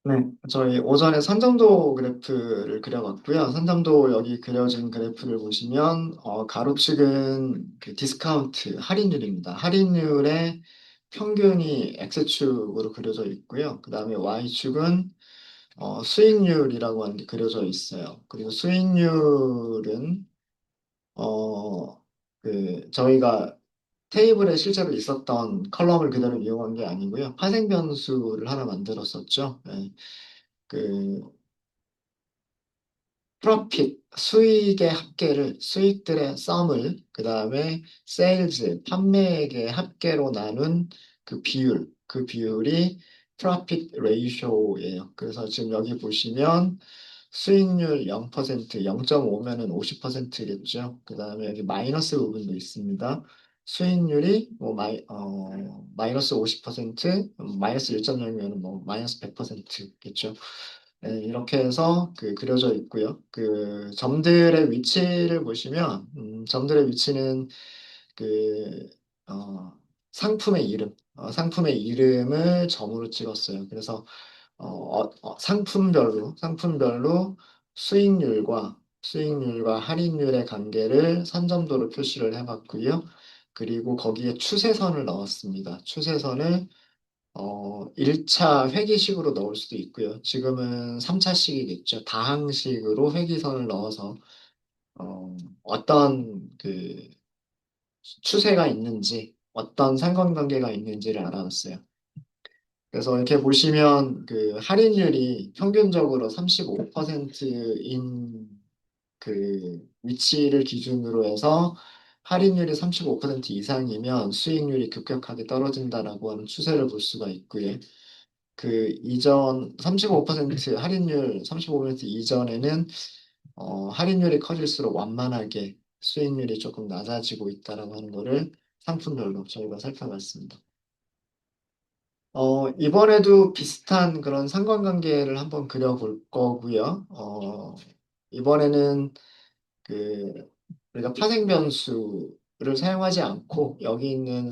네, 저희 오전에 선점도 그래프를 그려봤고요. 선점도 여기 그려진 그래프를 보시면 가로축은 그 디스카운트 할인율입니다. 할인율의 평균이 X축으로 그려져 있고요. 그 다음에 Y축은 수익률이라고 하는 게 그려져 있어요. 그리고 수익률은 저희가 테이블에 실제로 있었던 컬럼을 그대로 이용한 게 아니고요. 파생 변수를 하나 만들었었죠. 네. 그 프로핏 수익의 합계를 수익들의 썸을 그 다음에 세일즈 판매액의 합계로 나눈 그 비율이 프로핏 레이쇼예요. 그래서 지금 여기 보시면 수익률 0%, 0.5면은 50%겠죠. 그 다음에 여기 마이너스 부분도 있습니다. 수익률이 마이너스 50%, 마이너스 1.0이면 뭐 마이너스 100%겠죠. 네, 이렇게 해서 그려져 있고요. 그 점들의 위치를 보시면 점들의 위치는 그 어, 상품의 이름을 점으로 찍었어요. 그래서 상품별로 수익률과 할인율의 관계를 선점도로 표시를 해봤고요. 그리고 거기에 추세선을 넣었습니다. 추세선을 1차 회기식으로 넣을 수도 있고요. 지금은 3차식이겠죠. 다항식으로 회기선을 넣어서 어떤 추세가 있는지, 어떤 상관관계가 있는지를 알아봤어요. 그래서 이렇게 보시면 그 할인율이 평균적으로 35%인 그 위치를 기준으로 해서 할인율이 35% 이상이면 수익률이 급격하게 떨어진다라고 하는 추세를 볼 수가 있고요. 그 이전 35% 할인율 35% 이전에는 할인율이 커질수록 완만하게 수익률이 조금 낮아지고 있다라고 하는 거를 상품별로 저희가 살펴봤습니다. 이번에도 비슷한 그런 상관관계를 한번 그려볼 거고요. 이번에는 그 우리가 파생 변수를 사용하지 않고 여기 있는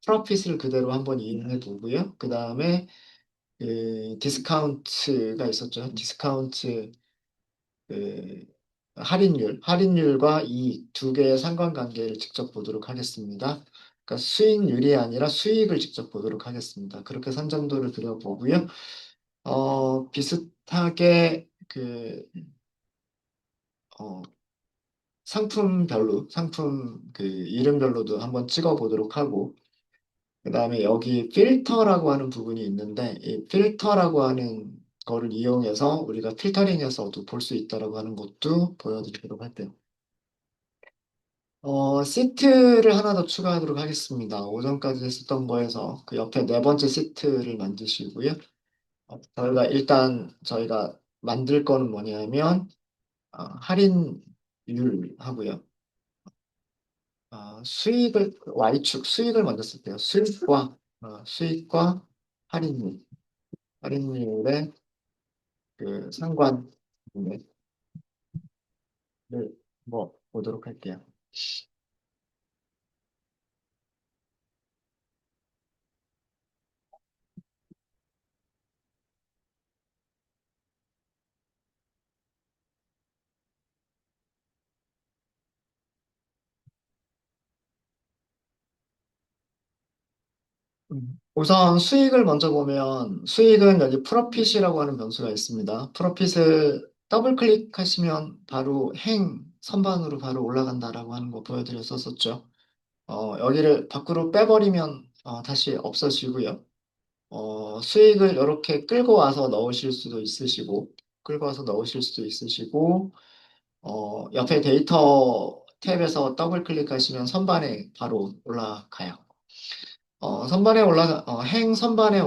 프로핏을 그대로 한번 이용해 보고요. 그 다음에 디스카운트가 있었죠. 디스카운트 그 할인율과 이익 두 개의 상관관계를 직접 보도록 하겠습니다. 그러니까 수익률이 아니라 수익을 직접 보도록 하겠습니다. 그렇게 선점도를 그려보고요. 비슷하게 어, 상품 이름별로도 한번 찍어 보도록 하고, 그 다음에 여기 필터라고 하는 부분이 있는데, 이 필터라고 하는 거를 이용해서 우리가 필터링해서도 볼 수 있다라고 하는 것도 보여드리도록 할게요. 시트를 하나 더 추가하도록 하겠습니다. 오전까지 했었던 거에서 그 옆에 네 번째 시트를 만드시고요. 저희가 만들 거는 뭐냐면, 할인율 하고요. 수익을 먼저 쓸게요. 수익과 할인율, 할인율의 상관을 뭐 보도록 할게요. 우선 수익을 먼저 보면 수익은 여기 프로핏이라고 하는 변수가 있습니다. 프로핏을 더블 클릭하시면 바로 선반으로 바로 올라간다라고 하는 거 보여드렸었죠. 여기를 밖으로 빼버리면 다시 없어지고요. 수익을 이렇게 끌고 와서 넣으실 수도 있으시고, 옆에 데이터 탭에서 더블 클릭하시면 선반에 바로 올라가요. 행 선반에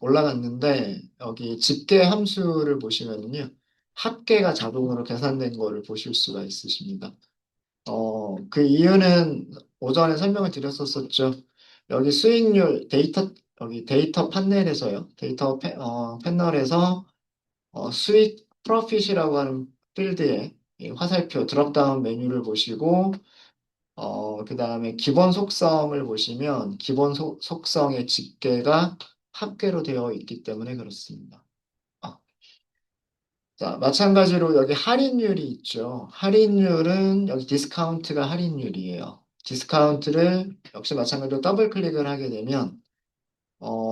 올라갔는데, 여기 집계 함수를 보시면요. 합계가 자동으로 계산된 거를 보실 수가 있으십니다. 그 이유는 오전에 설명을 드렸었죠. 여기 여기 데이터 판넬에서요. 패널에서 수익 프로핏이라고 하는 필드에 이 화살표 드롭다운 메뉴를 보시고, 그 다음에 기본 속성을 보시면 속성의 집계가 합계로 되어 있기 때문에 그렇습니다. 자, 마찬가지로 여기 할인율이 있죠. 할인율은 여기 디스카운트가 할인율이에요. 디스카운트를 역시 마찬가지로 더블 클릭을 하게 되면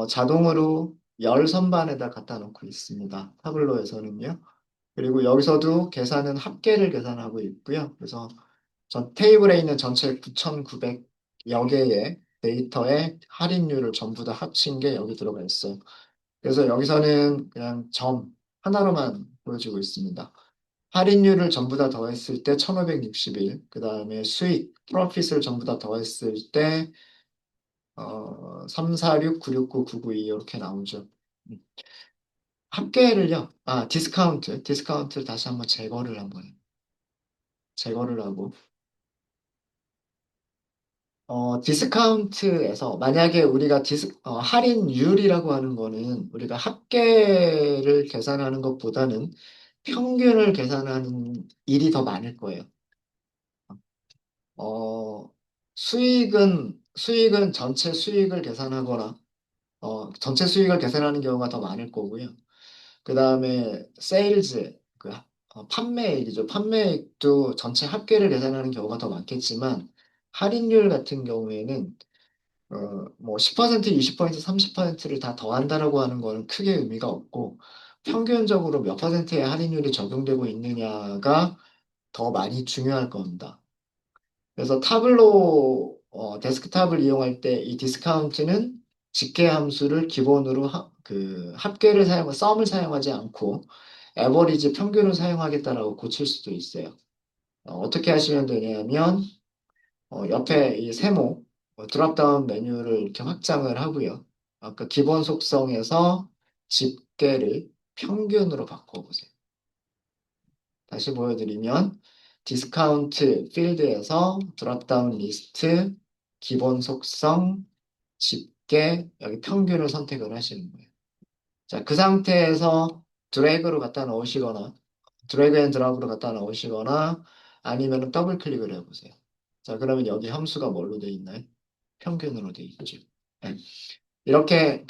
자동으로 열 선반에다 갖다 놓고 있습니다. 타블로에서는요. 그리고 여기서도 계산은 합계를 계산하고 있고요. 그래서 전 테이블에 있는 전체 9,900여 개의 데이터의 할인율을 전부 다 합친 게 여기 들어가 있어요. 그래서 여기서는 그냥 점 하나로만 보여주고 있습니다. 할인율을 전부 다 더했을 때 1561, 그 다음에 수익, 프로핏을 전부 다 더했을 때 346, 969, 992 이렇게 나오죠. 음. 합계를요, 디스카운트를 다시 한번 제거를 하고, 디스카운트에서 만약에 우리가 할인율이라고 하는 거는 우리가 합계를 계산하는 것보다는 평균을 계산하는 일이 더 많을 거예요. 어, 수익은 전체 수익을 계산하는 경우가 더 많을 거고요. 그 다음에 세일즈, 판매액이죠. 판매액도 전체 합계를 계산하는 경우가 더 많겠지만 할인율 같은 경우에는 뭐 10%, 20%, 30%를 다 더한다라고 하는 거는 크게 의미가 없고 평균적으로 몇 퍼센트의 할인율이 적용되고 있느냐가 더 많이 중요할 겁니다. 그래서 데스크탑을 이용할 때 이 디스카운트는 집계 함수를 기본으로 썸을 사용하지 않고 에버리지 평균을 사용하겠다라고 고칠 수도 있어요. 어떻게 하시면 되냐면 옆에 이 세모 드롭다운 메뉴를 이렇게 확장을 하고요. 아까 기본 속성에서 집계를 평균으로 바꿔보세요. 다시 보여드리면 디스카운트 필드에서 드롭다운 리스트, 기본 속성, 집계, 여기 평균을 선택을 하시는 거예요. 자, 그 상태에서 드래그로 갖다 넣으시거나 드래그 앤 드랍으로 갖다 넣으시거나 아니면 더블 클릭을 해보세요. 자, 그러면 여기 함수가 뭘로 돼 있나요? 평균으로 돼 있죠. 네. 이렇게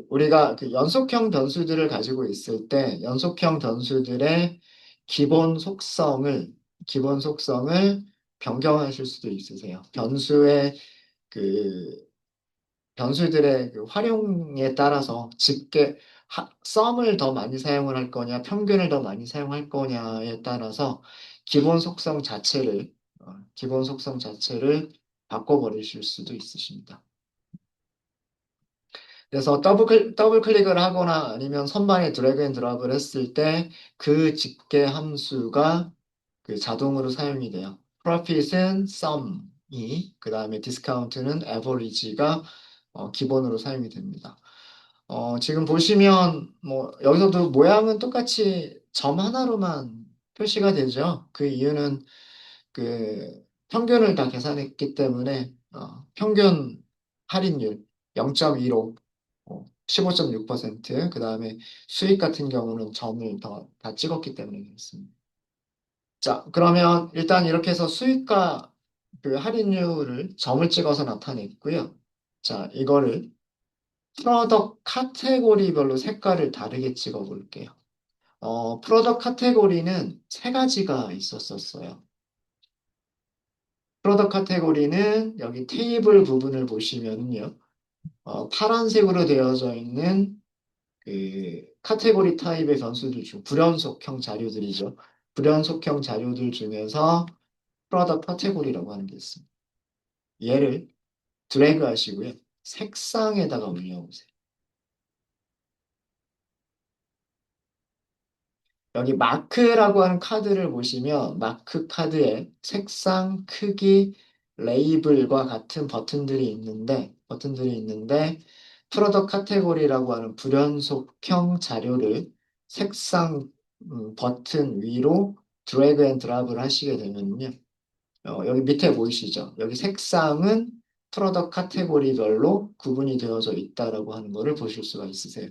우리가 연속형 변수들을 가지고 있을 때 연속형 변수들의 기본 속성을 기본 속성을 변경하실 수도 있으세요. 그 변수들의 활용에 따라서 썸을 더 많이 사용을 할 거냐, 평균을 더 많이 사용할 거냐에 따라서 기본 속성 자체를 바꿔버리실 수도 있으십니다. 그래서 더블 클릭을 하거나 아니면 선반에 드래그 앤 드랍을 했을 때 그 집계 함수가 자동으로 사용이 돼요. profit은 sum이, 그 다음에 discount는 average가 기본으로 사용이 됩니다. 지금 보시면 뭐 여기서도 모양은 똑같이 점 하나로만 표시가 되죠. 그 이유는 평균을 다 계산했기 때문에 평균 할인율 0.15, 15.6%, 그 다음에 수익 같은 경우는 점을 다 찍었기 때문에 그렇습니다. 자, 그러면 일단 이렇게 해서 수익과 할인율을 점을 찍어서 나타냈고요. 자, 이거를 프로덕트 카테고리별로 색깔을 다르게 찍어 볼게요. 프로덕트 카테고리는 세 가지가 있었어요. 프로덕트 카테고리는 여기 테이블 부분을 보시면요. 파란색으로 되어져 있는 카테고리 타입의 변수들 중 불연속형 자료들이죠. 불연속형 자료들 중에서 프로덕트 카테고리라고 하는 게 있습니다. 얘를 드래그 하시고요. 색상에다가 올려보세요. 여기 마크라고 하는 카드를 보시면 마크 카드에 색상, 크기, 레이블과 같은 버튼들이 있는데 프로덕트 카테고리라고 하는 불연속형 자료를 색상 버튼 위로 드래그 앤 드랍을 하시게 되면요. 여기 밑에 보이시죠? 여기 색상은 프로덕트 카테고리별로 구분이 되어져 있다라고 하는 것을 보실 수가 있으세요.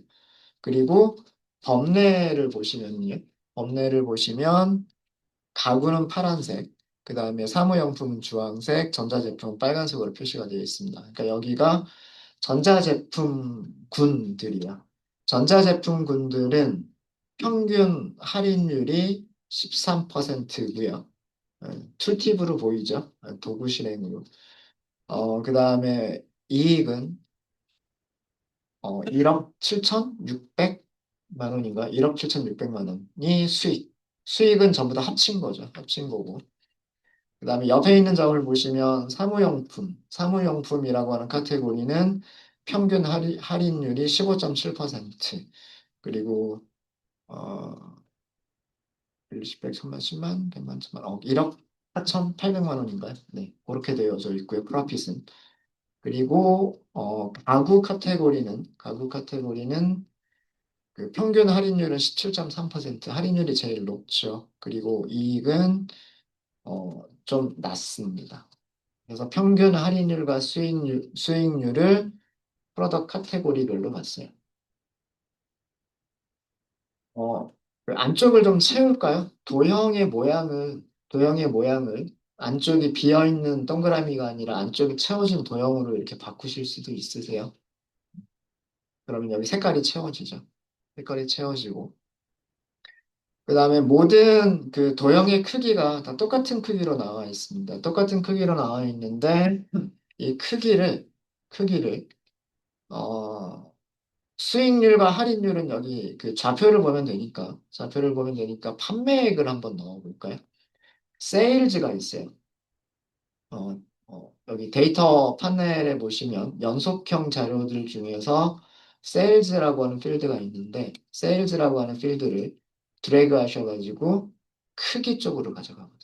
그리고 범례를 보시면요. 범례를 보시면 가구는 파란색, 그 다음에 사무용품은 주황색, 전자제품은 빨간색으로 표시가 되어 있습니다. 그러니까 여기가 전자제품군들이야. 전자제품군들은 평균 할인율이 13%고요. 툴팁으로 보이죠? 도구 실행으로. 그 다음에 이익은 1억 7,600만 원인가? 1억 7,600만 원이 수익. 수익은 전부 다 합친 거죠. 합친 거고. 그 다음에 옆에 있는 점을 보시면 사무용품이라고 하는 카테고리는 평균 할인율이 15.7%. 그리고, 어, 10, 100, 1000만, 10만, 100만, 1000만, 1억 4,800만 원인가요? 네, 그렇게 되어져 있고요. 프로핏은. 그리고, 가구 카테고리는 그 평균 할인율은 17.3%, 할인율이 제일 높죠. 그리고 이익은, 좀 낮습니다. 그래서 평균 할인율과 수익률을 프로덕트 카테고리별로 봤어요. 그 안쪽을 좀 채울까요? 도형의 모양을 안쪽이 비어있는 동그라미가 아니라 안쪽이 채워진 도형으로 이렇게 바꾸실 수도 있으세요. 그러면 여기 색깔이 채워지죠. 색깔이 채워지고. 그 다음에 모든 그 도형의 크기가 다 똑같은 크기로 나와 있습니다. 똑같은 크기로 나와 있는데, 이 크기를, 어, 수익률과 할인율은 여기 그 좌표를 보면 되니까 판매액을 한번 넣어볼까요? 세일즈가 있어요. 여기 데이터 파넬에 보시면 연속형 자료들 중에서 세일즈라고 하는 필드가 있는데 세일즈라고 하는 필드를 드래그 하셔가지고 크기 쪽으로 가져가거든요.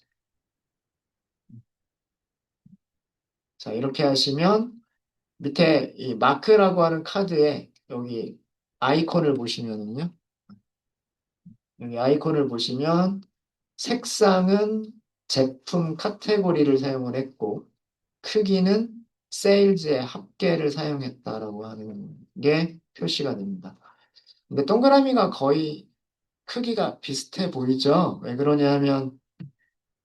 자, 이렇게 하시면 밑에 이 마크라고 하는 카드에 여기 아이콘을 보시면은요. 여기 아이콘을 보시면 색상은 제품 카테고리를 사용을 했고 크기는 세일즈의 합계를 사용했다라고 하는 게 표시가 됩니다. 근데 동그라미가 거의 크기가 비슷해 보이죠? 왜 그러냐면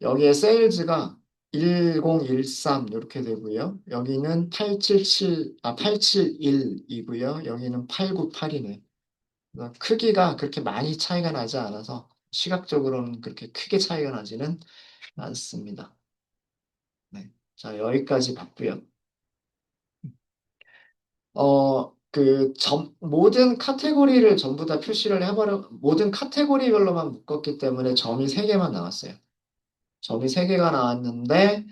여기에 세일즈가 1013 이렇게 되고요. 여기는 871이고요. 여기는 898이네. 크기가 그렇게 많이 차이가 나지 않아서 시각적으로는 그렇게 크게 차이가 나지는 않습니다. 네. 자, 여기까지 봤고요. 모든 카테고리를 전부 다 표시를 모든 카테고리별로만 묶었기 때문에 점이 3개만 나왔어요. 점이 3개가 나왔는데,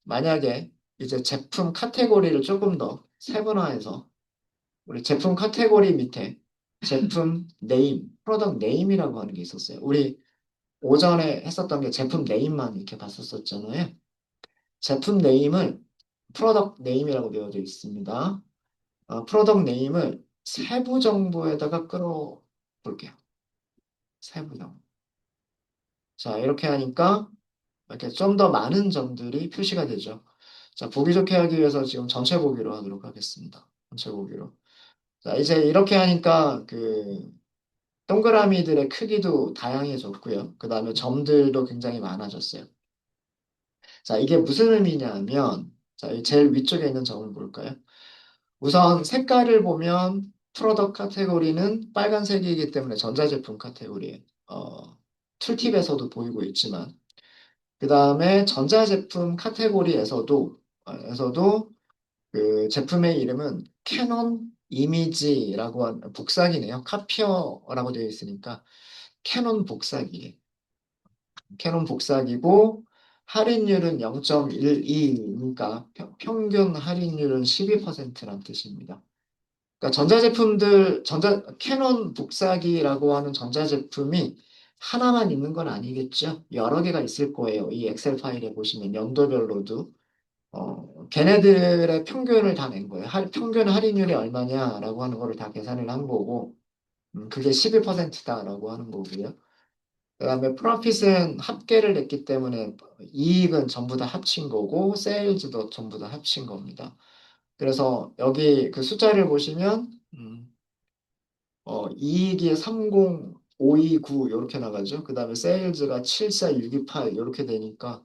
만약에 이제 제품 카테고리를 조금 더 세분화해서, 우리 제품 카테고리 밑에 제품 네임, 프로덕트 네임이라고 하는 게 있었어요. 우리 오전에 했었던 게 제품 네임만 이렇게 봤었잖아요. 제품 네임을 프로덕트 네임이라고 되어져 있습니다. 프로덕트 네임을 세부 정보에다가 끌어볼게요. 세부 정보. 자, 이렇게 하니까 이렇게 좀 더 많은 점들이 표시가 되죠. 자, 보기 좋게 하기 위해서 지금 전체 보기로 하도록 하겠습니다. 전체 보기로. 자, 이제 이렇게 하니까 그 동그라미들의 크기도 다양해졌고요. 그 다음에 점들도 굉장히 많아졌어요. 자, 이게 무슨 의미냐면, 자, 이 제일 위쪽에 있는 점을 볼까요? 우선 색깔을 보면 프로덕트 카테고리는 빨간색이기 때문에 전자제품 카테고리에 툴팁에서도 보이고 있지만 그 다음에 전자제품 카테고리에서도 그 제품의 이름은 캐논 이미지라고 한 복사기네요. 카피어라고 되어 있으니까 캐논 복사기. 캐논 복사기고 할인율은 0.12니까 평균 할인율은 12%란 뜻입니다. 그러니까 캐논 복사기라고 하는 전자제품이 하나만 있는 건 아니겠죠? 여러 개가 있을 거예요. 이 엑셀 파일에 보시면 연도별로도. 걔네들의 평균을 다 낸 거예요. 평균 할인율이 얼마냐라고 하는 거를 다 계산을 한 거고, 그게 12%다라고 하는 거고요. 그다음에 프로핏은 합계를 냈기 때문에 이익은 전부 다 합친 거고, 세일즈도 전부 다 합친 겁니다. 그래서 여기 그 숫자를 보시면, 이익이 30529 이렇게 나가죠. 그 다음에 세일즈가 74628 이렇게 되니까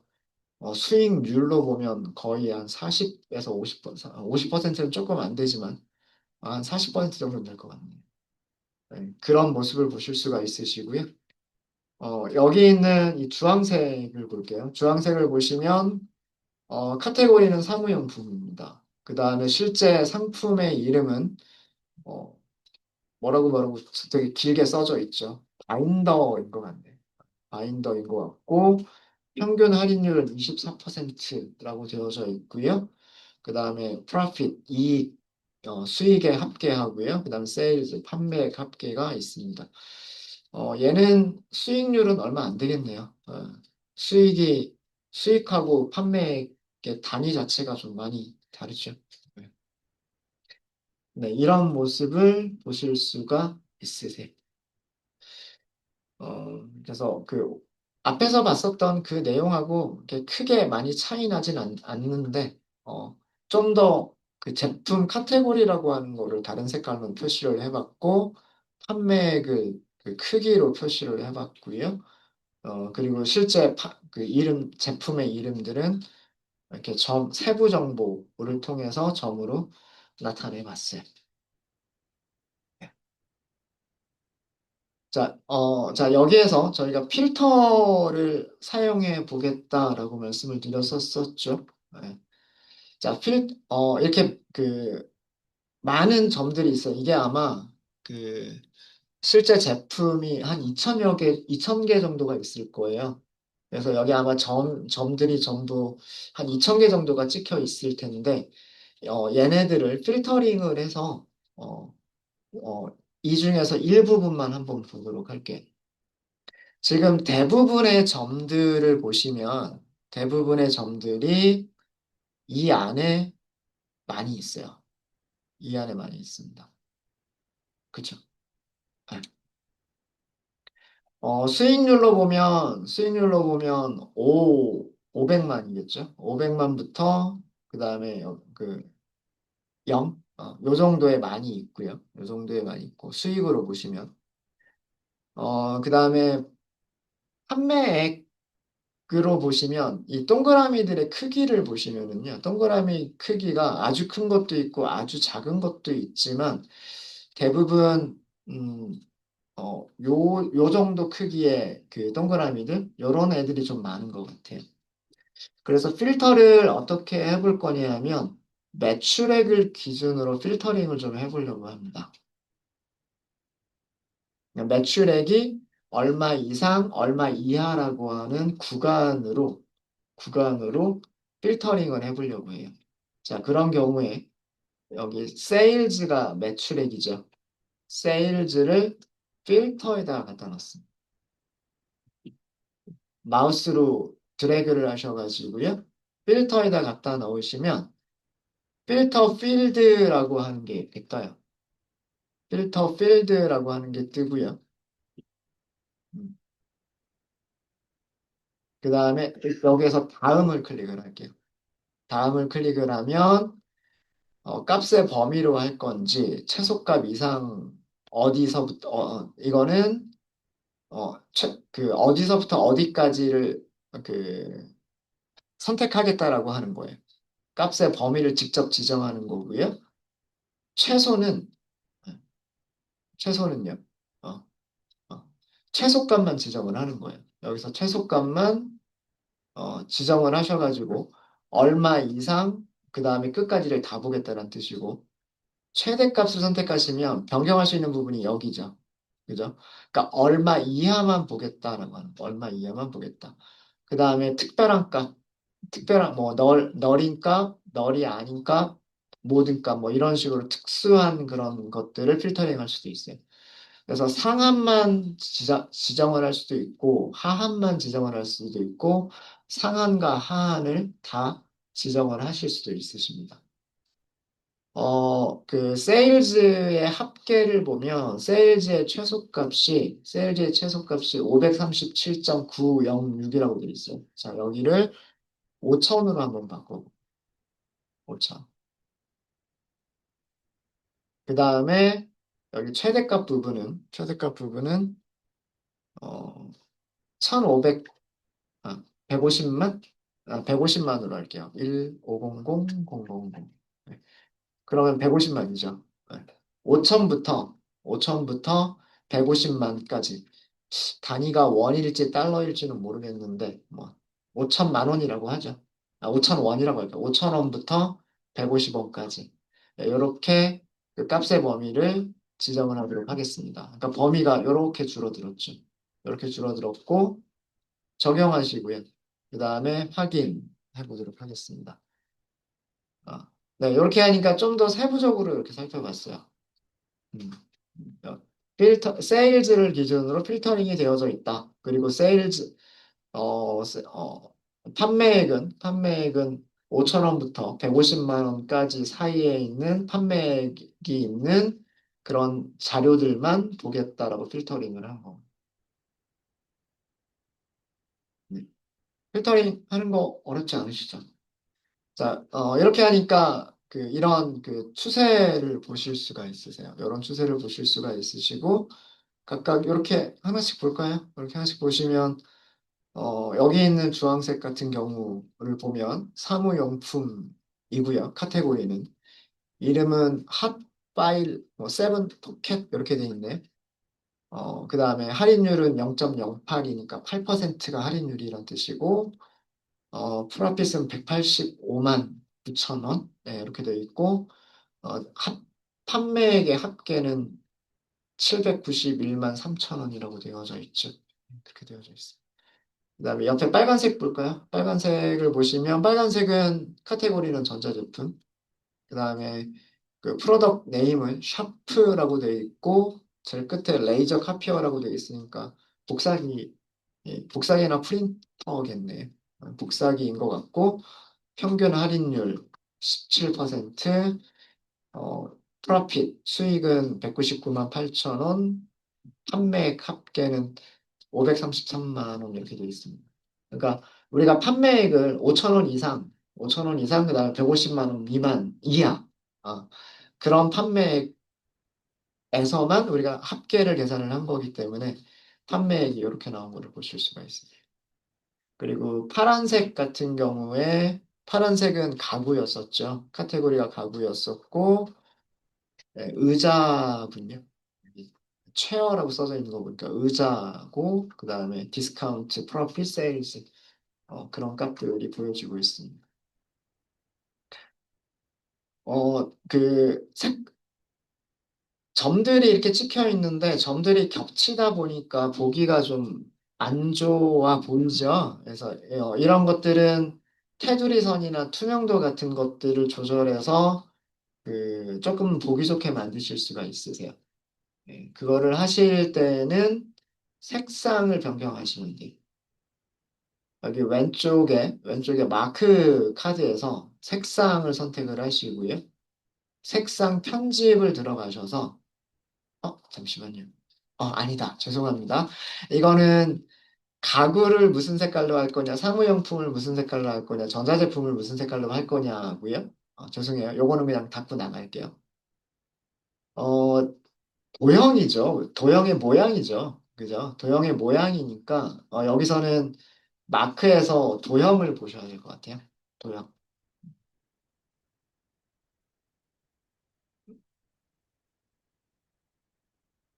수익률로 보면 거의 한 40에서 50%는 조금 안 되지만 한 40% 정도 될 것 같네요. 네, 그런 모습을 보실 수가 있으시고요. 여기 있는 이 주황색을 볼게요. 주황색을 보시면 카테고리는 사무용품입니다. 그 다음에 실제 상품의 이름은 어, 뭐라고 되게 길게 써져 있죠. 바인더인 것 같네. 바인더인 것 같고 평균 할인율은 24%라고 되어져 있고요. 그 다음에 profit, 이익, 수익에 합계하고요. 그 다음에 sales, 판매액 합계가 있습니다. 얘는 수익률은 얼마 안 되겠네요. 수익이, 수익하고 판매액의 단위 자체가 좀 많이 다르죠. 네, 네, 이런 모습을 보실 수가 있으세요. 그래서 그 앞에서 봤었던 그 내용하고 이렇게 크게 많이 차이 나진 않는데, 좀 더 그 제품 카테고리라고 하는 거를 다른 색깔로 표시를 해봤고, 판매액을 그 크기로 표시를 해봤고요. 그리고 실제 그 이름, 제품의 이름들은 이렇게 세부 정보를 통해서 점으로 나타내 봤어요. 자, 여기에서 저희가 필터를 사용해 보겠다라고 말씀을 드렸었죠. 네. 자, 이렇게 그 많은 점들이 있어요. 이게 아마 그 실제 제품이 한 2천 개 정도가 있을 거예요. 그래서 여기 아마 점들이 전부 한 2천 개 정도가 찍혀 있을 텐데, 얘네들을 필터링을 해서, 어, 이 중에서 일부분만 한번 보도록 할게요. 지금 대부분의 점들을 보시면 대부분의 점들이 이 안에 많이 있어요. 이 안에 많이 있습니다. 그쵸? 네. 수익률로 보면 500만이겠죠? 500만부터 그 다음에 그 0, 요 정도에 많이 있고요. 요 정도에 많이 있고 수익으로 보시면 그 다음에 판매액 으로 보시면 이 동그라미들의 크기를 보시면은요. 동그라미 크기가 아주 큰 것도 있고 아주 작은 것도 있지만 대부분 요 정도 크기의 그 동그라미들 요런 애들이 좀 많은 것 같아요. 그래서 필터를 어떻게 해볼 거냐면 매출액을 기준으로 필터링을 좀 해보려고 합니다. 매출액이 얼마 이상, 얼마 이하라고 하는 구간으로 필터링을 해보려고 해요. 자, 그런 경우에 여기 세일즈가 매출액이죠. 세일즈를 필터에다가 갖다 놨습니다. 마우스로 드래그를 하셔가지고요. 필터에다 갖다 넣으시면 필터 필드라고 하는 게 있어요. 필터 필드라고 하는 게 뜨고요. 그 다음에 여기에서 다음을 클릭을 할게요. 다음을 클릭을 하면 값의 범위로 할 건지 최소값 이상 어디서부터 이거는 어디서부터 어디까지를 그 선택하겠다라고 하는 거예요. 값의 범위를 직접 지정하는 거고요. 최소는 최소는요. 어, 어, 최소값만 지정을 하는 거예요. 여기서 최소값만 지정을 하셔가지고 얼마 이상 그 다음에 끝까지를 다 보겠다는 뜻이고 최대값을 선택하시면 변경할 수 있는 부분이 여기죠. 그죠? 그러니까 얼마 이하만 보겠다라고 하는 거. 얼마 이하만 보겠다. 그 다음에 특별한 값, 특별한 뭐 널인 값, 널이 아닌 값, 모든 값, 뭐 이런 식으로 특수한 그런 것들을 필터링 할 수도 있어요. 그래서 상한만 지정을 할 수도 있고 하한만 지정을 할 수도 있고 상한과 하한을 다 지정을 하실 수도 있으십니다. 그 세일즈의 합계를 보면 세일즈의 최소값이 537.906이라고 되어 있어요. 자, 여기를 5천으로 한번 바꿔. 5천. 그 다음에 여기 최대값 부분은 어 1,500 150만 150만으로 할게요. 1500000. 네. 그러면 150만이죠. 5천부터 5천부터 150만까지. 단위가 원일지 달러일지는 모르겠는데, 뭐, 5천만 원이라고 하죠. 5천 원이라고 할까요? 5천 원부터 150원까지. 이렇게 그 값의 범위를 지정을 하도록 하겠습니다. 그러니까 범위가 이렇게 줄어들었죠. 이렇게 줄어들었고, 적용하시고요. 그 다음에 확인해 보도록 하겠습니다. 아, 네, 이렇게 하니까 좀 더 세부적으로 이렇게 살펴봤어요. 음. 세일즈를 기준으로 필터링이 되어져 있다. 그리고 어, 판매액은 5천 원부터 150만 원까지 사이에 있는 판매액이 있는 그런 자료들만 보겠다라고 필터링을 한 거. 네. 필터링 하는 거 어렵지 않으시죠? 자, 이렇게 하니까 이런 추세를 보실 수가 있으세요. 이런 추세를 보실 수가 있으시고, 각각 이렇게 하나씩 볼까요? 이렇게 하나씩 보시면, 여기 있는 주황색 같은 경우를 보면 사무용품이고요. 카테고리는. 이름은 핫바일, 세븐 포켓 이렇게 돼 있네. 그 다음에 할인율은 0.08이니까 8%가 할인율이란 뜻이고, 프라핏은 185만 9천 원. 네, 이렇게 되어 있고, 판매액의 합계는 791만 3천 원이라고 되어져 있죠. 그렇게 되어져 있어요. 그다음에 옆에 빨간색 볼까요? 빨간색을 보시면 빨간색은 카테고리는 전자제품. 그다음에 그 프로덕트 네임은 샤프라고 되어 있고 제일 끝에 레이저 카피어라고 되어 있으니까 복사기 복사기나 프린터겠네. 복사기인 것 같고 평균 할인율 17%, 프로핏 수익은 199만 8천 원, 판매액 합계는 533만 원 이렇게 되어 있습니다. 그러니까 우리가 판매액을 5천 원 이상, 5천 원 이상, 그다음에 150만 원 미만 이하, 아, 그런 판매액에서만 우리가 합계를 계산을 한 거기 때문에 판매액이 이렇게 나온 거를 보실 수가 있습니다. 그리고 파란색 같은 경우에 파란색은 가구였었죠. 카테고리가 가구였었고 네, 의자군요. 여기 체어라고 써져 있는 거 보니까 의자고 그다음에 디스카운트, 프로필 세일즈 그런 값들이 보여지고 있습니다. 점들이 이렇게 찍혀 있는데 점들이 겹치다 보니까 보기가 좀 안 좋아 보이죠. 그래서 이런 것들은 테두리 선이나 투명도 같은 것들을 조절해서 조금 보기 좋게 만드실 수가 있으세요. 그거를 하실 때는 색상을 변경하시면 돼요. 여기 왼쪽에 마크 카드에서 색상을 선택을 하시고요. 색상 편집을 들어가셔서, 잠시만요. 아니다. 죄송합니다. 이거는 가구를 무슨 색깔로 할 거냐, 사무용품을 무슨 색깔로 할 거냐, 전자제품을 무슨 색깔로 할 거냐고요. 죄송해요. 요거는 그냥 닫고 나갈게요. 어, 도형이죠. 도형의 모양이죠. 그죠? 도형의 모양이니까, 여기서는 마크에서 도형을 보셔야 될 것 같아요. 도형.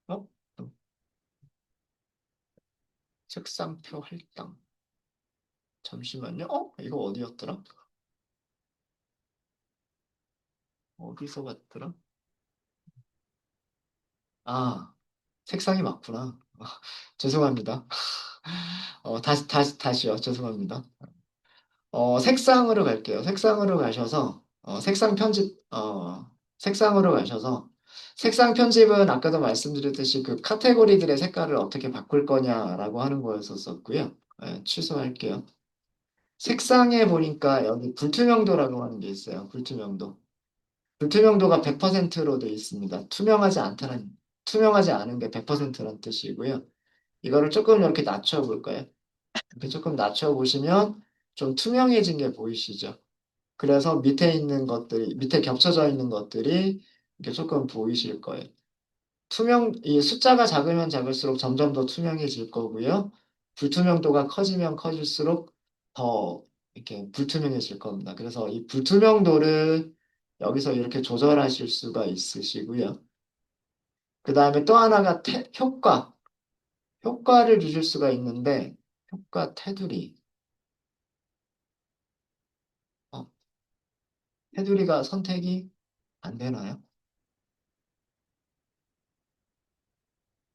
어? 색상표 할당. 잠시만요. 이거 어디였더라? 어디서 봤더라? 아, 색상이 맞구나. 죄송합니다. 다시요. 죄송합니다. 색상으로 갈게요. 색상으로 가셔서, 색상으로 가셔서, 색상 편집은 아까도 말씀드렸듯이 그 카테고리들의 색깔을 어떻게 바꿀 거냐라고 하는 거였었고요. 취소할게요. 색상에 보니까 여기 불투명도라고 하는 게 있어요. 불투명도. 불투명도가 100%로 되어 있습니다. 투명하지 않은 게 100%란 뜻이고요. 이거를 조금 이렇게 낮춰볼까요? 이렇게 조금 낮춰보시면 좀 투명해진 게 보이시죠? 그래서 밑에 겹쳐져 있는 것들이 이렇게 조금 보이실 거예요. 이 숫자가 작으면 작을수록 점점 더 투명해질 거고요. 불투명도가 커지면 커질수록 더 이렇게 불투명해질 겁니다. 그래서 이 불투명도를 여기서 이렇게 조절하실 수가 있으시고요. 그 다음에 또 하나가 효과. 효과를 주실 수가 있는데, 효과 테두리. 어, 테두리가 선택이 안 되나요?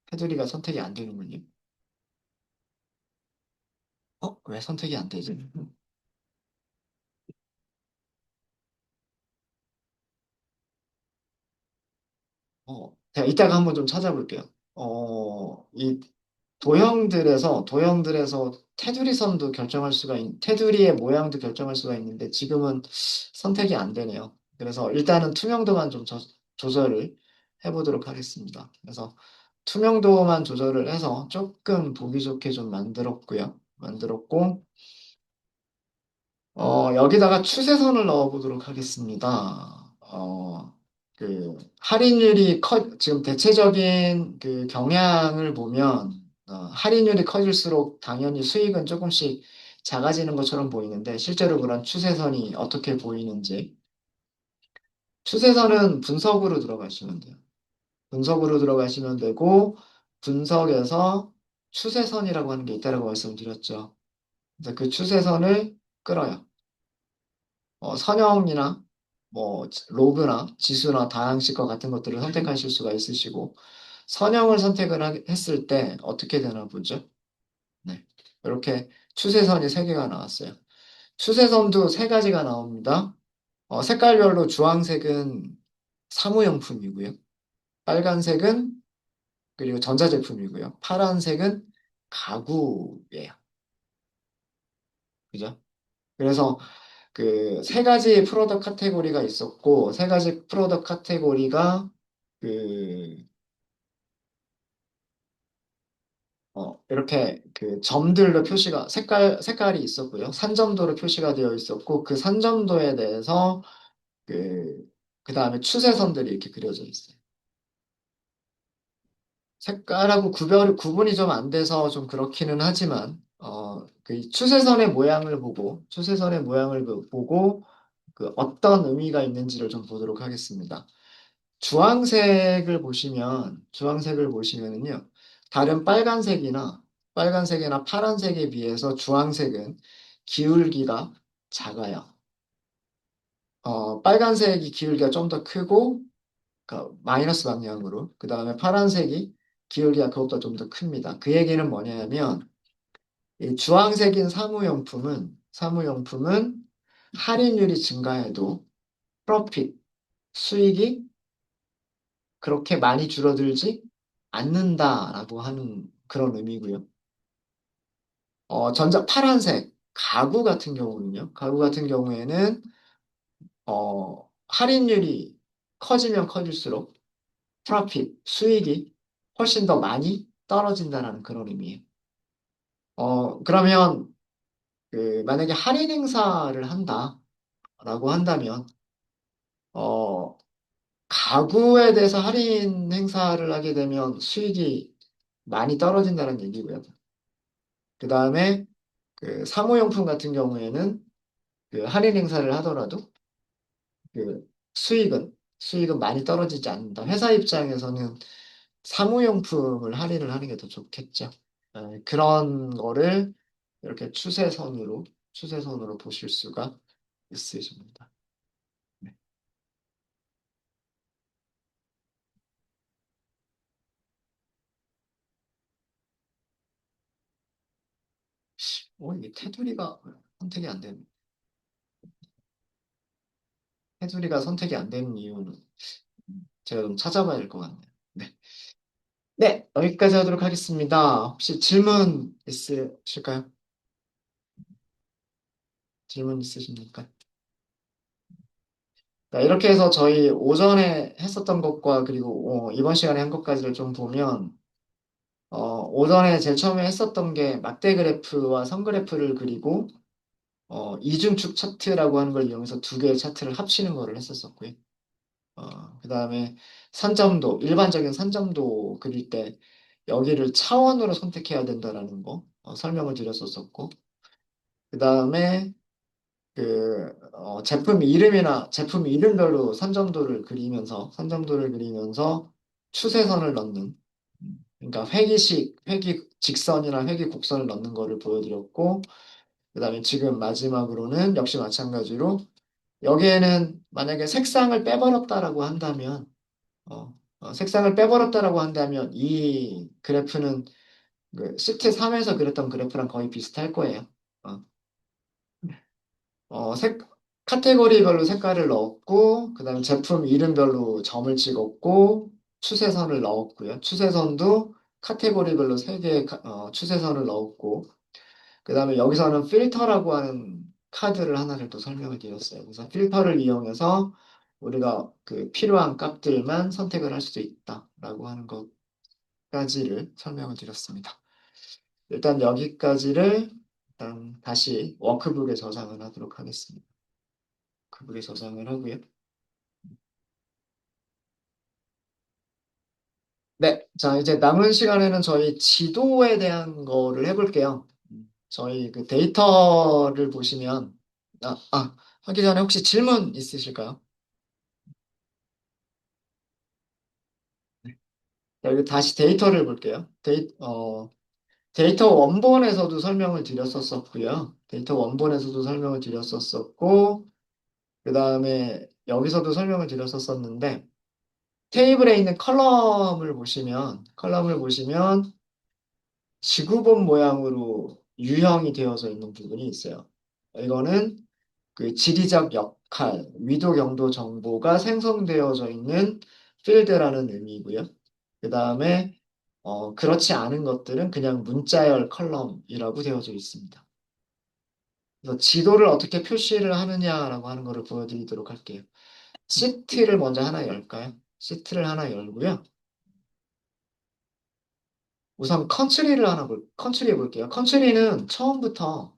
테두리가 선택이 안 되는군요. 왜 선택이 안 되지? 제가 이따가 한번 좀 찾아볼게요. 이 도형들에서 테두리 선도 결정할 수가 테두리의 모양도 결정할 수가 있는데 지금은 선택이 안 되네요. 그래서 일단은 투명도만 좀 조절을 해보도록 하겠습니다. 그래서 투명도만 조절을 해서 조금 보기 좋게 좀 만들었고요. 만들었고, 여기다가 추세선을 넣어보도록 하겠습니다. 할인율이 지금 대체적인 그 경향을 보면, 할인율이 커질수록 당연히 수익은 조금씩 작아지는 것처럼 보이는데, 실제로 그런 추세선이 어떻게 보이는지. 추세선은 분석으로 들어가시면 돼요. 분석으로 들어가시면 되고, 분석에서 추세선이라고 하는 게 있다고 말씀드렸죠. 그래서 그 추세선을 끌어요. 선형이나 뭐 로그나 지수나 다항식과 같은 것들을 선택하실 수가 있으시고 선형을 했을 때 어떻게 되나 보죠? 네. 이렇게 추세선이 세 개가 나왔어요. 추세선도 세 가지가 나옵니다. 색깔별로 주황색은 사무용품이고요. 빨간색은 그리고 전자제품이고요. 파란색은 가구예요. 그죠? 그래서 그 세 가지 프로덕트 카테고리가 있었고, 세 가지 프로덕트 카테고리가 그, 이렇게 그 점들로 색깔이 있었고요. 산점도로 표시가 되어 있었고, 그 산점도에 대해서 그 다음에 추세선들이 이렇게 그려져 있어요. 색깔하고 구분이 좀 안 돼서 좀 그렇기는 하지만, 그 추세선의 모양을 보고, 그 어떤 의미가 있는지를 좀 보도록 하겠습니다. 주황색을 보시면은요, 다른 빨간색이나 파란색에 비해서 주황색은 기울기가 작아요. 빨간색이 기울기가 좀 더 크고, 그러니까 마이너스 방향으로, 그 다음에 파란색이 기울기가 그것보다 좀 더 큽니다. 그 얘기는 뭐냐면, 이 주황색인 사무용품은 할인율이 증가해도 프로핏, 수익이 그렇게 많이 줄어들지 않는다라고 하는 그런 의미고요. 가구 같은 경우에는 할인율이 커지면 커질수록 수익이 훨씬 더 많이 떨어진다는 그런 의미예요. 그러면 만약에 할인 행사를 한다라고 한다면 어, 가구에 대해서 할인 행사를 하게 되면 수익이 많이 떨어진다는 얘기고요. 그 다음에 그 사무용품 같은 경우에는 그 할인 행사를 하더라도 그 수익은 많이 떨어지지 않는다. 회사 입장에서는 사무용품을 할인을 하는 게 더 좋겠죠. 그런 거를 이렇게 추세선으로 보실 수가 있으십니다. 네. 이게 테두리가 선택이 안 되는 이유는 제가 좀 찾아봐야 될 것 같네요. 네. 네, 여기까지 하도록 하겠습니다. 혹시 질문 있으실까요? 질문 있으십니까? 자, 이렇게 해서 저희 오전에 했었던 것과 그리고 이번 시간에 한 것까지를 좀 보면 오전에 제일 처음에 했었던 게 막대 그래프와 선 그래프를 그리고 이중축 차트라고 하는 걸 이용해서 두 개의 차트를 합치는 거를 했었었고요. 그 다음에 일반적인 산점도 그릴 때 여기를 차원으로 선택해야 된다라는 거 설명을 드렸었었고, 그 다음에 제품 이름별로 산점도를 그리면서 추세선을 넣는, 그러니까 회기 직선이나 회기 곡선을 넣는 거를 보여드렸고, 그다음에 지금 마지막으로는 역시 마찬가지로 여기에는 만약에 색상을 빼버렸다라고 한다면, 색상을 빼버렸다라고 한다면 이 그래프는 그 시트 3에서 그렸던 그래프랑 거의 비슷할 거예요. 어, 어, 색, 카테고리별로 색깔을 넣었고, 그 다음에 제품 이름별로 점을 찍었고, 추세선을 넣었고요. 추세선도 카테고리별로 3개의 추세선을 넣었고, 그 다음에 여기서는 필터라고 하는 카드를 하나를 또 설명을 드렸어요. 그래서 필터를 이용해서 우리가 그 필요한 값들만 선택을 할 수도 있다라고 하는 것까지를 설명을 드렸습니다. 일단 여기까지를 일단 다시 워크북에 저장을 하도록 하겠습니다. 워크북에 저장을 하고요. 네, 자 이제 남은 시간에는 저희 지도에 대한 거를 해볼게요. 저희 그 데이터를 보시면 하기 전에 혹시 질문 있으실까요? 여기 다시 데이터를 볼게요. 데이터 원본에서도 설명을 드렸었고요. 데이터 원본에서도 설명을 드렸었고, 그 다음에 여기서도 설명을 드렸었는데, 테이블에 있는 컬럼을 보시면 지구본 모양으로 유형이 되어져 있는 부분이 있어요. 이거는 그 지리적 역할, 위도 경도 정보가 생성되어져 있는 필드라는 의미고요. 그 다음에 그렇지 않은 것들은 그냥 문자열 컬럼이라고 되어져 있습니다. 그래서 지도를 어떻게 표시를 하느냐라고 하는 것을 보여드리도록 할게요. 시트를 먼저 하나 열까요? 시트를 하나 열고요. 우선 컨트리 볼게요. 컨트리는 처음부터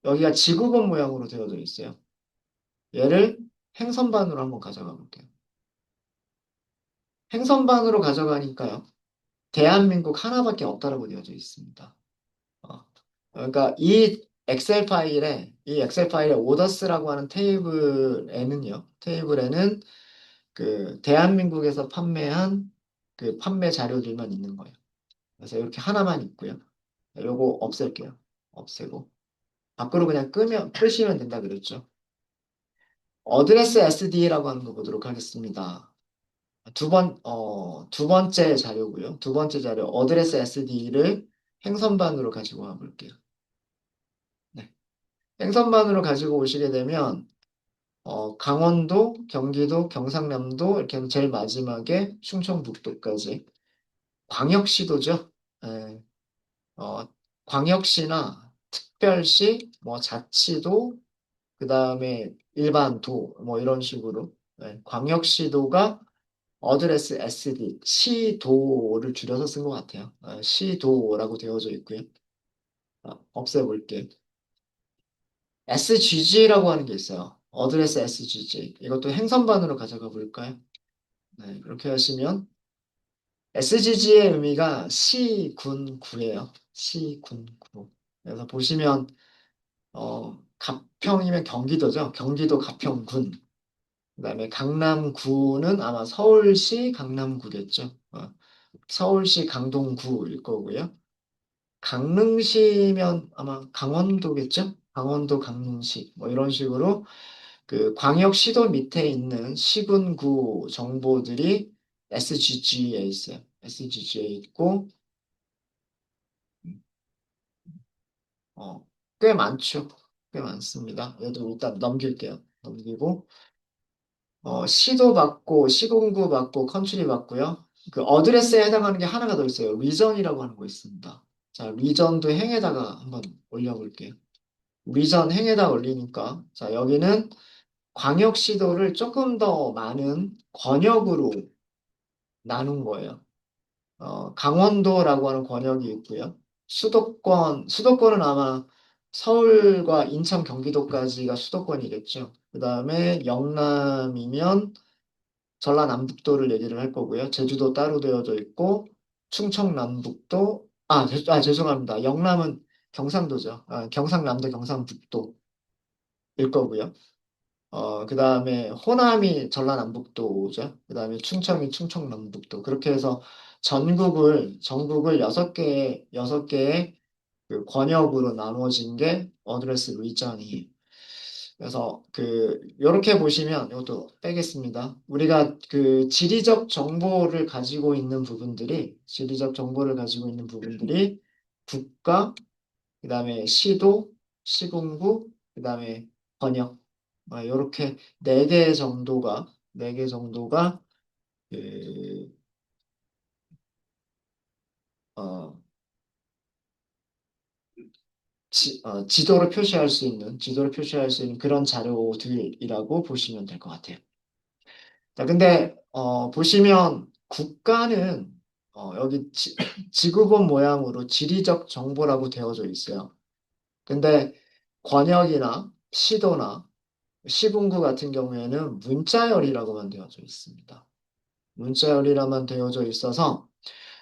여기가 지구본 모양으로 되어져 있어요. 얘를 행선반으로 한번 가져가 볼게요. 행선반으로 가져가니까요. 대한민국 하나밖에 없다라고 되어져 있습니다. 어, 그러니까 이 엑셀 파일에 오더스라고 하는 테이블에는 그 대한민국에서 판매한 그 판매 자료들만 있는 거예요. 그래서 이렇게 하나만 있고요. 요거 없앨게요. 없애고 밖으로 그냥 끄시면 된다 그랬죠. 어드레스 SD라고 하는 거 보도록 하겠습니다. 두 번째 자료고요. 두 번째 자료 어드레스 SD를 행선반으로 가지고 와볼게요. 네. 행선반으로 가지고 오시게 되면 강원도, 경기도, 경상남도 이렇게 하면 제일 마지막에 충청북도까지 광역시도죠. 예, 어, 광역시나 특별시, 뭐 자치도, 그 다음에 일반도 뭐 이런 식으로 광역시도가 어드레스 SD, 시도를 줄여서 쓴 것 같아요. 시도라고 되어져 있고요. 없애볼게요. SGG라고 하는 게 있어요. 어드레스 SGG. 이것도 행선반으로 가져가 볼까요? 네, 이렇게 하시면 SGG의 의미가 시군구예요. 시군구. 그래서 보시면 가평이면 경기도죠. 경기도 가평군. 그다음에 강남구는 아마 서울시 강남구겠죠. 서울시 강동구일 거고요. 강릉시면 아마 강원도겠죠? 강원도 강릉시 뭐 이런 식으로 그 광역시도 밑에 있는 시군구 정보들이 SGG에 있어요. SGG에 있고 어, 꽤 많죠. 꽤 많습니다. 얘도 일단 넘길게요. 넘기고 시도 받고 시군구 받고 컨트리 받고요. 그 어드레스에 해당하는 게 하나가 더 있어요. 리전이라고 하는 거 있습니다. 자, 리전도 행에다가 한번 올려볼게요. 리전 행에다 올리니까 자 여기는 광역시도를 조금 더 많은 권역으로 나눈 거예요. 강원도라고 하는 권역이 있고요. 수도권은 아마 서울과 인천, 경기도까지가 수도권이겠죠. 그 다음에 영남이면 전라남북도를 얘기를 할 거고요. 제주도 따로 되어져 있고, 충청남북도, 죄송합니다. 영남은 경상도죠. 경상남도, 경상북도일 거고요. 그 다음에 호남이 전라남북도죠. 그 다음에 충청이 충청남북도. 그렇게 해서 전국을 여섯 개의 그 권역으로 나누어진 게 어드레스 루이jan이에요. 그래서 요렇게 보시면 이것도 빼겠습니다. 우리가 지리적 정보를 가지고 있는 부분들이 국가, 그다음에 시도, 시군구, 그다음에 번역. 이렇게 네 개 정도가 그, 어, 지도를 표시할 수 있는 그런 자료들이라고 보시면 될 것 같아요. 자, 근데 보시면 국가는 여기 지구본 모양으로 지리적 정보라고 되어져 있어요. 근데 권역이나 시도나 시군구 같은 경우에는 문자열이라고만 되어져 있습니다. 문자열이라만 되어져 있어서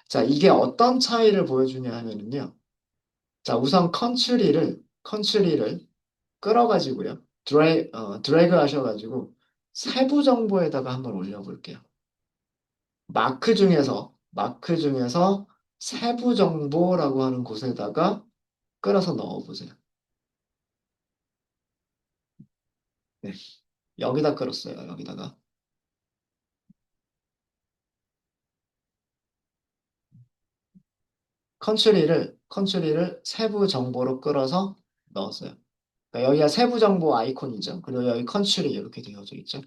자, 이게 어떤 차이를 보여주냐 하면은요. 자, 우선 컨츄리를 끌어가지고요. 드래그 하셔가지고 세부 정보에다가 한번 올려볼게요. 마크 중에서 세부 정보라고 하는 곳에다가 끌어서 넣어보세요. 네, 여기다 끌었어요. 여기다가. 컨츄리를 세부 정보로 끌어서 넣었어요. 그러니까 여기가 세부 정보 아이콘이죠. 그리고 여기 컨츄리 이렇게 되어져 있죠.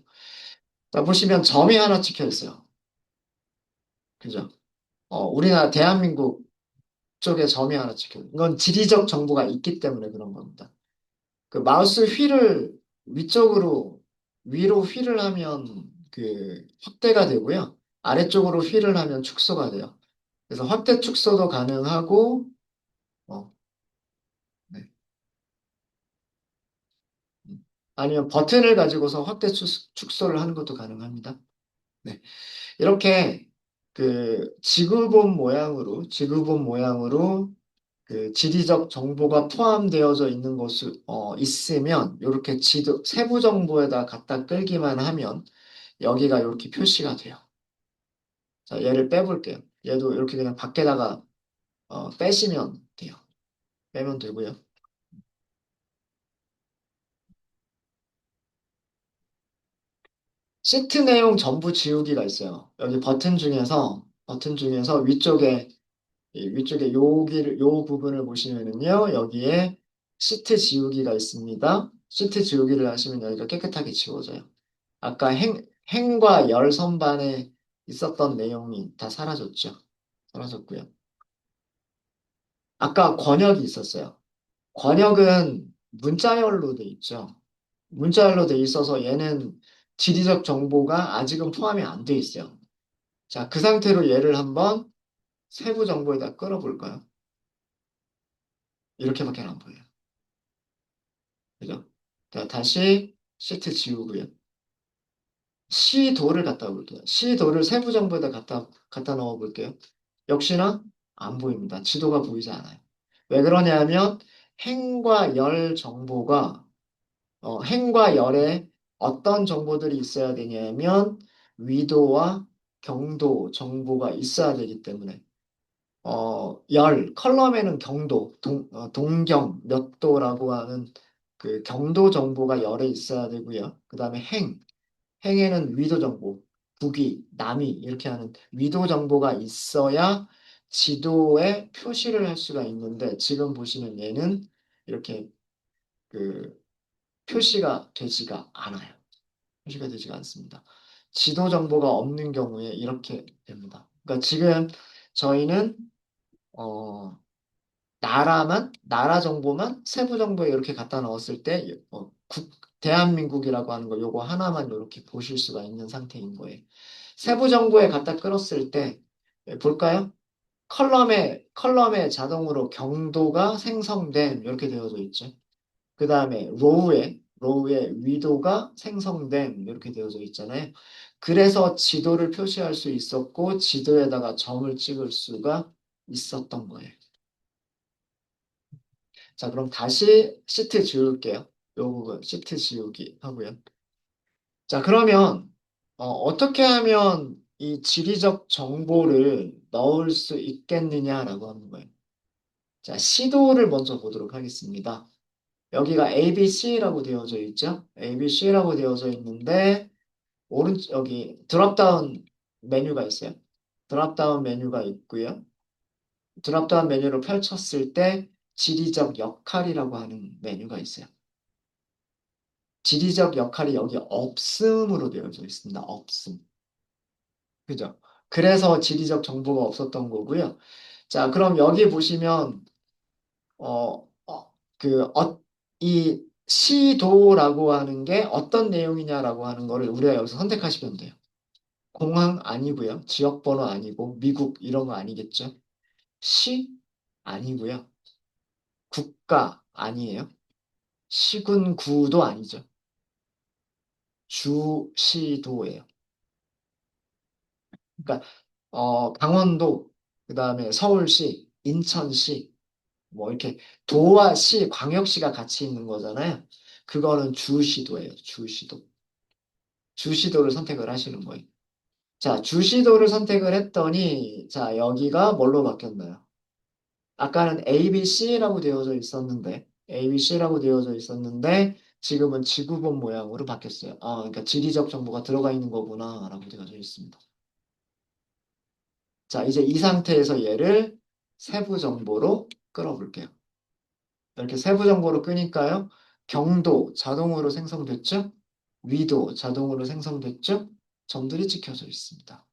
자, 보시면 점이 하나 찍혀 있어요. 그죠? 우리나라 대한민국 쪽에 점이 하나 찍혀 있어요. 이건 지리적 정보가 있기 때문에 그런 겁니다. 그 마우스 휠을 위로 휠을 하면 확대가 되고요. 아래쪽으로 휠을 하면 축소가 돼요. 그래서 확대 축소도 가능하고, 어, 네. 아니면 버튼을 가지고서 축소를 하는 것도 가능합니다. 네. 이렇게 지구본 모양으로 지리적 정보가 포함되어져 있는 곳이 있으면 이렇게 세부 정보에다 갖다 끌기만 하면 여기가 이렇게 표시가 돼요. 자, 얘를 빼볼게요. 얘도 이렇게 그냥 밖에다가 빼시면 돼요. 빼면 되고요. 시트 내용 전부 지우기가 있어요. 여기 버튼 중에서 위쪽에 요 부분을 보시면은요, 여기에 시트 지우기가 있습니다. 시트 지우기를 하시면 여기가 깨끗하게 지워져요. 아까 행과 열 선반에 있었던 내용이 다 사라졌죠. 사라졌고요. 아까 권역이 있었어요. 권역은 문자열로 돼 있죠. 문자열로 돼 있어서 얘는 지리적 정보가 아직은 포함이 안 돼 있어요. 자, 그 상태로 얘를 한번 세부 정보에다 끌어볼까요? 이렇게밖에 안 보여요. 그죠? 자, 다시 시트 지우고요. 시도를 갖다 볼게요. 시도를 세부 정보에다 갖다 넣어 볼게요. 역시나 안 보입니다. 지도가 보이지 않아요. 왜 그러냐면 행과 열 정보가 행과 열에 어떤 정보들이 있어야 되냐면 위도와 경도 정보가 있어야 되기 때문에 컬럼에는 동경, 몇 도라고 하는 그 경도 정보가 열에 있어야 되고요. 그 다음에 행에는 위도 정보, 북위, 남위 이렇게 하는 위도 정보가 있어야 지도에 표시를 할 수가 있는데 지금 보시면 얘는 이렇게 그 표시가 되지가 않아요. 표시가 되지가 않습니다. 지도 정보가 없는 경우에 이렇게 됩니다. 그러니까 지금 저희는 어, 나라 정보만 세부 정보에 이렇게 갖다 넣었을 때 대한민국이라고 하는 거 요거 하나만 이렇게 보실 수가 있는 상태인 거예요. 세부 정보에 갖다 끌었을 때 볼까요? 컬럼에 자동으로 경도가 생성됨 이렇게 되어져 있죠. 그 다음에 로우에 위도가 생성됨 이렇게 되어져 있잖아요. 그래서 지도를 표시할 수 있었고 지도에다가 점을 찍을 수가 있었던 거예요. 자, 그럼 다시 시트 지울게요. 요 부분 시트 지우기 하고요. 자, 그러면 어떻게 하면 이 지리적 정보를 넣을 수 있겠느냐라고 하는 거예요. 자, 시도를 먼저 보도록 하겠습니다. 여기가 ABC라고 되어져 있죠? ABC라고 되어져 있는데 오른쪽 여기 드롭다운 메뉴가 있어요. 드롭다운 메뉴가 있고요. 드롭다운 메뉴를 펼쳤을 때 지리적 역할이라고 하는 메뉴가 있어요. 지리적 역할이 여기 없음으로 되어져 있습니다. 없음. 그죠? 그래서 지리적 정보가 없었던 거고요. 자, 그럼 여기 보시면 이 시도라고 하는 게 어떤 내용이냐라고 하는 거를 우리가 여기서 선택하시면 돼요. 공항 아니고요. 지역번호 아니고 미국 이런 거 아니겠죠? 시 아니고요. 국가 아니에요. 시군 구도 아니죠. 주시도예요. 그러니까 강원도, 그다음에 서울시, 인천시 뭐 이렇게 도와 시, 광역시가 같이 있는 거잖아요. 그거는 주시도예요. 주시도. 주시도를 선택을 하시는 거예요. 자, 주시도를 선택을 했더니 자, 여기가 뭘로 바뀌었나요? 아까는 ABC라고 되어져 있었는데 ABC라고 되어져 있었는데 지금은 지구본 모양으로 바뀌었어요. 아, 그러니까 지리적 정보가 들어가 있는 거구나라고 되어져 있습니다. 자, 이제 이 상태에서 얘를 세부 정보로 끌어볼게요. 이렇게 세부 정보로 끄니까요. 경도 자동으로 생성됐죠? 위도 자동으로 생성됐죠? 점들이 찍혀져 있습니다.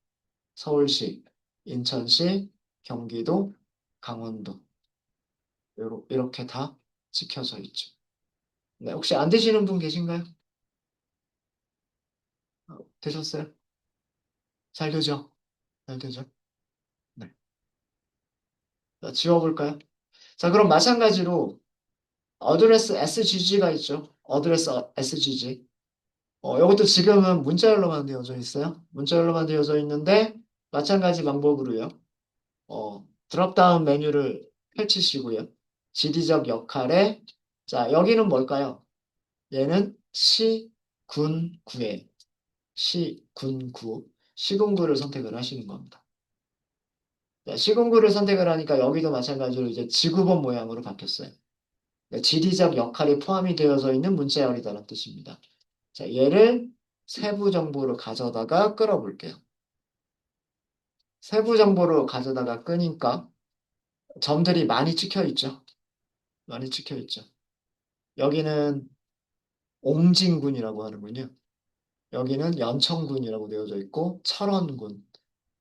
서울시, 인천시, 경기도, 강원도 이렇게 다 찍혀져 있죠. 네, 혹시 안 되시는 분 계신가요? 되셨어요? 잘 되죠? 잘 되죠? 네. 자, 지워볼까요? 자, 그럼 마찬가지로 어드레스 SGG가 있죠. 어드레스 SGG. 이것도 지금은 문자열로만 되어져 있어요. 문자열로만 되어져 있는데 마찬가지 방법으로요. 드롭다운 메뉴를 펼치시고요. 지리적 역할에 자, 여기는 뭘까요? 얘는 시, 군, 구예요. 시, 군, 구. 시군구를 선택을 하시는 겁니다. 자, 시군구를 선택을 하니까 여기도 마찬가지로 이제 지구본 모양으로 바뀌었어요. 그러니까 지리적 역할이 포함이 되어져 있는 문자열이라는 뜻입니다. 자, 얘를 세부 정보로 가져다가 끌어볼게요. 세부 정보로 가져다가 끄니까 점들이 많이 찍혀 있죠. 많이 찍혀 있죠. 여기는 옹진군이라고 하는군요. 여기는 연천군이라고 되어져 있고 철원군.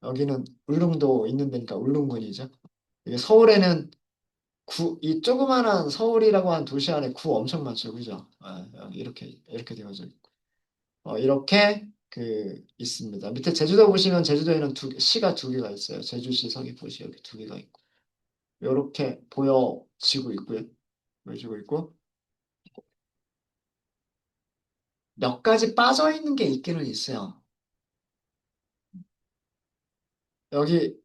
여기는 울릉도 있는 데니까 울릉군이죠. 이게 서울에는 이 조그마한 서울이라고 한 도시 안에 구 엄청 많죠, 그죠? 이렇게 되어져 있고. 이렇게 있습니다. 밑에 제주도 보시면 제주도에는 시가 두 개가 있어요. 제주시, 서귀포시 여기 두 개가 있고. 이렇게 보여지고 있고요. 보여지고 있고. 몇 가지 빠져 있는 게 있기는 있어요. 여기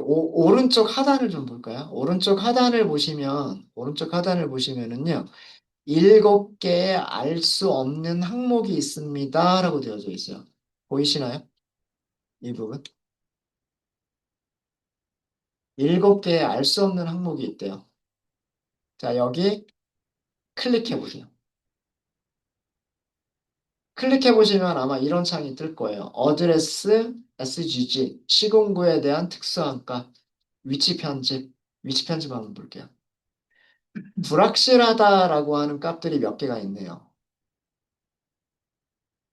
오른쪽 하단을 좀 볼까요? 오른쪽 하단을 보시면은요. 7개의 알 수 없는 항목이 있습니다라고 되어져 있어요. 보이시나요? 이 부분? 7개의 알 수 없는 항목이 있대요. 자, 여기 클릭해 보세요. 클릭해 보시면 아마 이런 창이 뜰 거예요. 어드레스 SGG 시공구에 대한 특수한가 위치 편집 한번 볼게요. 불확실하다라고 하는 값들이 몇 개가 있네요.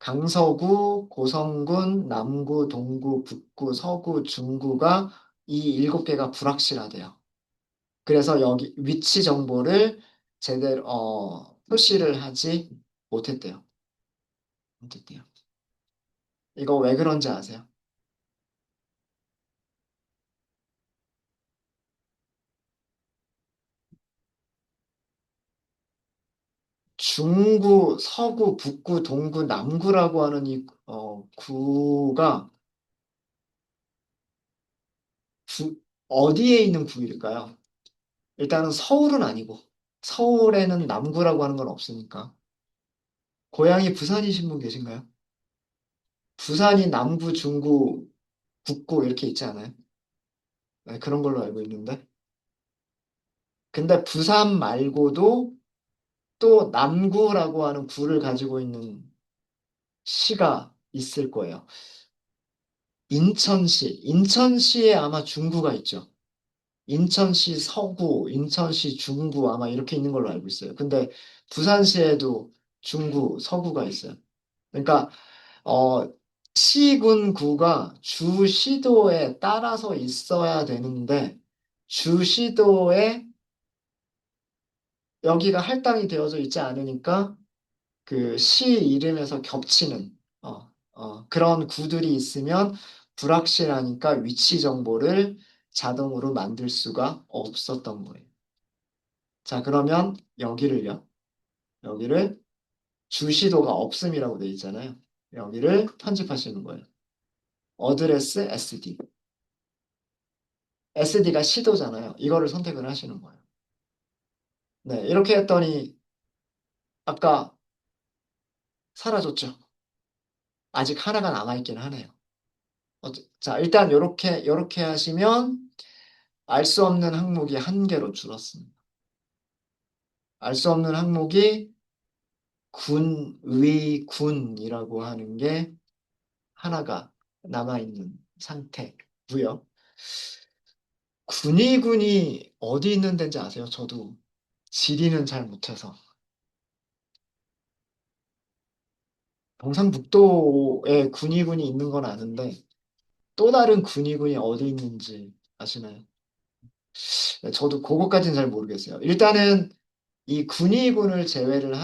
강서구, 고성군, 남구, 동구, 북구, 서구, 중구가 이 7개가 불확실하대요. 그래서 여기 위치 정보를 제대로 표시를 하지 못했대요. 못했대요. 이거 왜 그런지 아세요? 중구, 서구, 북구, 동구, 남구라고 하는 이 구가 어디에 있는 구일까요? 일단은 서울은 아니고 서울에는 남구라고 하는 건 없으니까 고향이 부산이신 분 계신가요? 부산이 남구, 중구, 북구 이렇게 있지 않아요? 네, 그런 걸로 알고 있는데. 근데 부산 말고도 또 남구라고 하는 구를 가지고 있는 시가 있을 거예요. 인천시에 아마 중구가 있죠. 인천시 서구, 인천시 중구 아마 이렇게 있는 걸로 알고 있어요. 근데 부산시에도 중구, 서구가 있어요. 그러니까 어, 시군구가 주시도에 따라서 있어야 되는데 주시도에 여기가 할당이 되어져 있지 않으니까 그 시 이름에서 겹치는 그런 구들이 있으면 불확실하니까 위치 정보를 자동으로 만들 수가 없었던 거예요. 자, 그러면 여기를 주시도가 없음이라고 돼 있잖아요. 여기를 편집하시는 거예요. 어드레스 SD. SD가 시도잖아요. 이거를 선택을 하시는 거예요. 네, 이렇게 했더니 아까 사라졌죠. 아직 하나가 남아있긴 하네요. 자, 일단 이렇게 하시면 알 수 없는 항목이 한 개로 줄었습니다. 알 수 없는 항목이 군이라고 하는 게 하나가 남아있는 상태고요. 군이 어디 있는 데인지 아세요? 저도 지리는 잘 못해서. 경상북도에 군이 있는 건 아는데 또 다른 군이 어디 있는지 아시나요? 네, 저도 그것까지는 잘 모르겠어요. 일단은 이 군위군을 제외를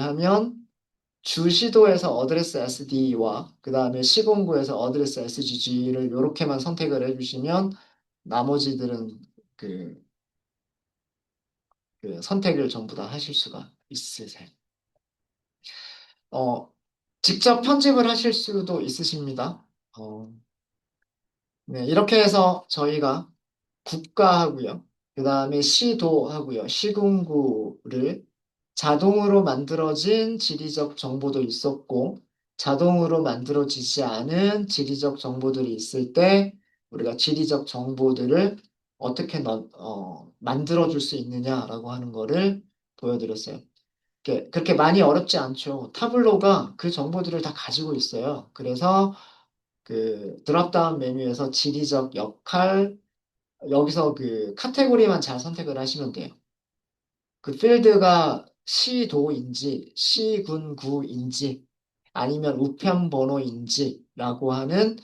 하면 주시도에서 어드레스 SD와 그 다음에 시공구에서 어드레스 SGG를 이렇게만 선택을 해주시면 나머지들은 그, 그 선택을 전부 다 하실 수가 있으세요. 어, 직접 편집을 하실 수도 있으십니다. 어, 네, 이렇게 해서 저희가 국가하고요. 그 다음에 시도하고요. 시군구를 자동으로 만들어진 지리적 정보도 있었고, 자동으로 만들어지지 않은 지리적 정보들이 있을 때, 우리가 지리적 정보들을 어떻게 만들어줄 수 있느냐라고 하는 거를 보여드렸어요. 그렇게 많이 어렵지 않죠. 타블로가 그 정보들을 다 가지고 있어요. 그래서 그 드랍다운 메뉴에서 지리적 역할, 여기서 그 카테고리만 잘 선택을 하시면 돼요. 그 필드가 시도인지, 시군구인지, 아니면 우편번호인지라고 하는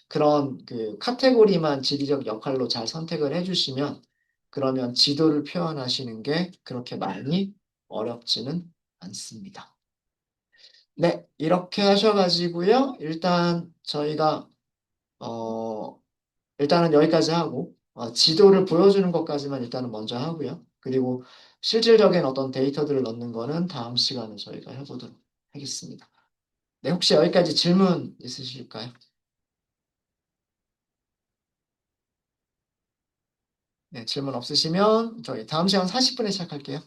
그런 그 카테고리만 지리적 역할로 잘 선택을 해주시면 그러면 지도를 표현하시는 게 그렇게 많이 어렵지는 않습니다. 네, 이렇게 하셔가지고요. 일단 저희가 어, 일단은 여기까지 하고 지도를 보여주는 것까지만 일단은 먼저 하고요. 그리고 실질적인 어떤 데이터들을 넣는 거는 다음 시간에 저희가 해보도록 하겠습니다. 네, 혹시 여기까지 질문 있으실까요? 네, 질문 없으시면 저희 다음 시간 40분에 시작할게요.